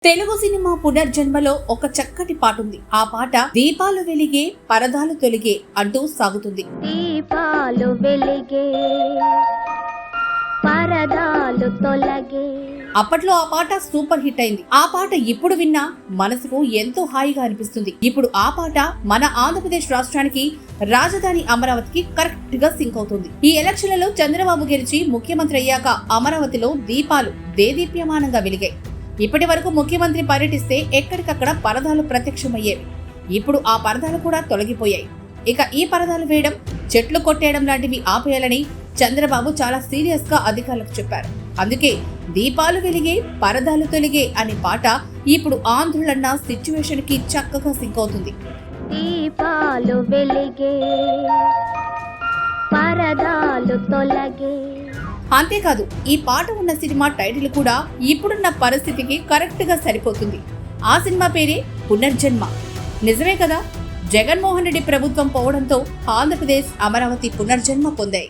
Telugu cinema పునర్జన్మలో ఒక చక్కటి పాట ఉంది. ఆ పాట దీపాలు వెలిగే పరదాలు తొలిగే అంటూ సాగుతుంది. దీపాలు వెలిగే పరదాలు తొలగే. అప్పట్లో ఆ పాట సూపర్ హిట్ అయింది. ఆ పాట ఇప్పుడు విన్నా మనసుకు ఎంతో హాయిగా అనిపిస్తుంది. ఇప్పుడు ఆ పాట మన ఆంధ్రప్రదేశ్ రాష్ట్రానికి రాజధాని అమరావతికి కరెక్ట్ గా సింక్ అవుతుంది. ఈ ఎలక్షన్లలో చంద్రబాబు గెలిచి ముఖ్యమంత్రి అయ్యాక అమరావతిలో దీపాలు దేదీప్యమానంగా వెలిగాయి. ఇప్పటి వరకు ముఖ్యమంత్రి పర్యటిస్తే ఎక్కడికక్కడ పరదాలు ప్రత్యక్షమయ్యేవి. ఇప్పుడు ఆ పరదాలు కూడా తొలగిపోయాయి. ఇక ఈ పరదాలు వేయడం, చెట్లు కొట్టేయడం లాంటివి ఆపేయాలని చంద్రబాబు చాలా సీరియస్ గా అధికారులకు చెప్పారు. అందుకే దీపాలు వెలిగే పరదాలు తొలిగే అనే పాట ఇప్పుడు ఆంధ్రులన్న సిచ్యువేషన్ కి చక్కగా సింక్ అవుతుంది. దీపాలు వెలిగే పరదాలు తొలగే. అంతేకాదు, ఈ పాట ఉన్న సినిమా టైటిల్ కూడా ఇప్పుడున్న పరిస్థితికి కరెక్ట్ గా సరిపోతుంది. ఆ సినిమా పేరే పునర్జన్మ. నిజమే కదా? జగన్మోహన్ రెడ్డి ప్రభుత్వం పోవడంతో ఆంధ్రప్రదేశ్, అమరావతి పునర్జన్మ పొందాయి.